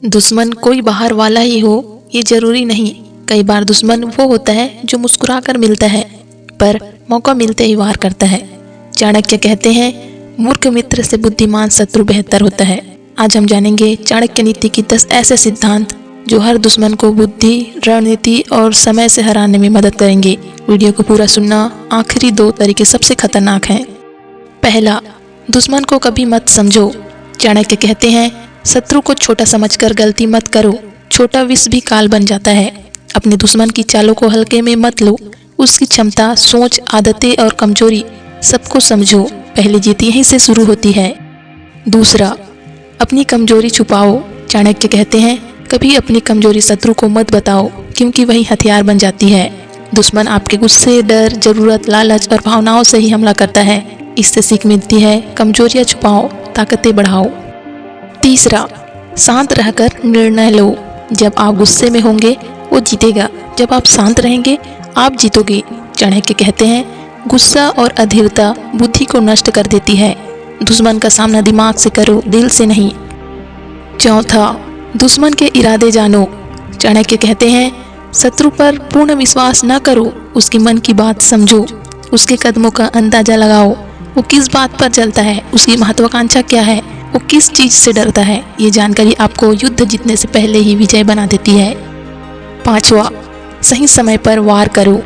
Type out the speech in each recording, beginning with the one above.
दुश्मन कोई बाहर वाला ही हो ये जरूरी नहीं। कई बार दुश्मन वो होता है जो मुस्कुरा कर मिलता है पर मौका मिलते ही वार करता है। चाणक्य कहते हैं, मूर्ख मित्र से बुद्धिमान शत्रु बेहतर होता है। आज हम जानेंगे चाणक्य नीति की 10 ऐसे सिद्धांत जो हर दुश्मन को बुद्धि, रणनीति और समय से हराने में मदद करेंगे। वीडियो को पूरा सुनना। आखिरी 2 तरीके सबसे खतरनाक हैं। पहला, दुश्मन को कभी मत समझो। चाणक्य कहते हैं, शत्रु को छोटा समझकर गलती मत करो। छोटा विष भी काल बन जाता है। अपने दुश्मन की चालों को हल्के में मत लो। उसकी क्षमता, सोच, आदतें और कमजोरी सबको समझो। पहली जीत यहीं से शुरू होती है। दूसरा, अपनी कमजोरी छुपाओ। चाणक्य कहते हैं, कभी अपनी कमजोरी शत्रु को मत बताओ क्योंकि वही हथियार बन जाती है। दुश्मन आपके गुस्से, डर, जरूरत, लालच और भावनाओं से ही हमला करता है। इससे सीख मिलती है, कमजोरियां छुपाओ, ताकतें बढ़ाओ। तीसरा, शांत रहकर निर्णय लो। जब आप गुस्से में होंगे वो जीतेगा, जब आप शांत रहेंगे आप जीतोगे। चाणक्य कहते हैं, गुस्सा और अधीरता बुद्धि को नष्ट कर देती है। दुश्मन का सामना दिमाग से करो, दिल से नहीं। चौथा, दुश्मन के इरादे जानो। चाणक्य कहते हैं, शत्रु पर पूर्ण विश्वास न करो, उसके मन की बात समझो, उसके कदमों का अंदाजा लगाओ। वो किस बात पर चलता है, उसकी महत्वाकांक्षा क्या है, वो किस चीज से डरता है। ये जानकारी आपको युद्ध जीतने से पहले ही विजय बना देती है। पांचवा, सही समय पर वार करो।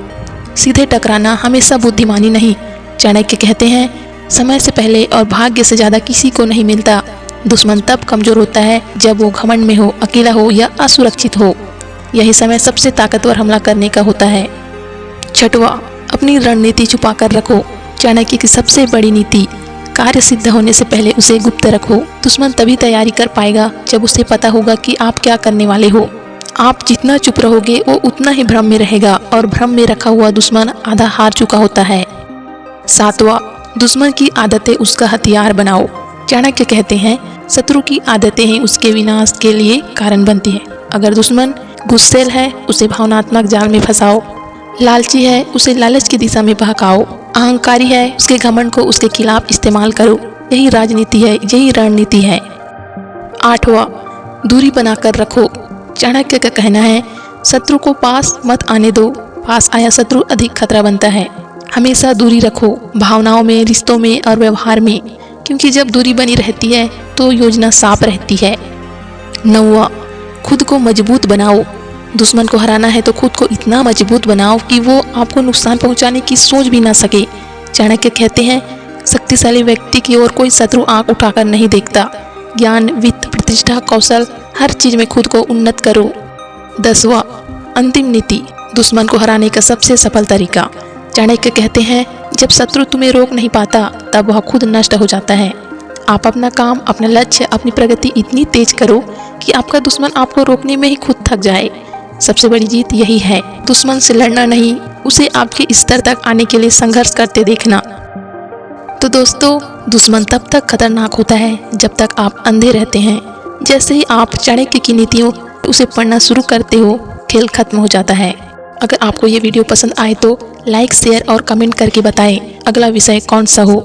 सीधे टकराना हमेशा बुद्धिमानी नहीं। चाणक्य कहते हैं, समय से पहले और भाग्य से ज्यादा किसी को नहीं मिलता। दुश्मन तब कमजोर होता है जब वो घमंड में हो, अकेला हो या असुरक्षित हो। यही समय सबसे ताकतवर हमला करने का होता है। छठवां, अपनी रणनीति छुपा कर रखो। चाणक्य की सबसे बड़ी नीति, कार्य सिद्ध होने से पहले उसे गुप्त रखो। दुश्मन तभी तैयारी कर पाएगा जब उसे पता होगा कि आप क्या करने वाले हो। आप जितना चुप रहोगे वो उतना ही भ्रम में रहेगा और भ्रम में रखा हुआ दुश्मन आधा हार चुका होता है। सातवां, दुश्मन की आदतें उसका हथियार बनाओ। चाणक्य कहते हैं, शत्रु की आदतें ही उसके विनाश के लिए कारण बनती है। अगर दुश्मन गुस्सैल है उसे भावनात्मक जाल में फंसाओ, लालची है उसे लालच की दिशा में बहकाओ, अहंकारी है उसके घमंड को उसके खिलाफ इस्तेमाल करो। यही राजनीति है, यही रणनीति है। आठवां, दूरी बनाकर रखो। चाणक्य का कहना है, शत्रु को पास मत आने दो, पास आया शत्रु अधिक खतरा बनता है। हमेशा दूरी रखो, भावनाओं में, रिश्तों में और व्यवहार में, क्योंकि जब दूरी बनी रहती है तो योजना साफ रहती है। नौवां, खुद को मजबूत बनाओ। दुश्मन को हराना है तो खुद को इतना मजबूत बनाओ कि वो आपको नुकसान पहुंचाने की सोच भी ना सके। चाणक्य कहते हैं, शक्तिशाली व्यक्ति की ओर कोई शत्रु आंख उठाकर नहीं देखता। ज्ञान, वित्त, प्रतिष्ठा, कौशल, हर चीज में खुद को उन्नत करो। 10वां, अंतिम नीति, दुश्मन को हराने का सबसे सफल तरीका। चाणक्य कहते हैं, जब शत्रु तुम्हें रोक नहीं पाता तब वह खुद नष्ट हो जाता है। आप अपना काम, अपना लक्ष्य, अपनी प्रगति इतनी तेज करो कि आपका दुश्मन आपको रोकने में ही खुद थक जाए। सबसे बड़ी जीत यही है, दुश्मन से लड़ना नहीं, उसे आपके स्तर तक आने के लिए संघर्ष करते देखना। तो दोस्तों, दुश्मन तब तक खतरनाक होता है जब तक आप अंधे रहते हैं। जैसे ही आप चाणक्य की नीतियों उसे पढ़ना शुरू करते हो, खेल खत्म हो जाता है। अगर आपको ये वीडियो पसंद आए तो लाइक, शेयर और कमेंट करके बताएं अगला विषय कौन सा हो।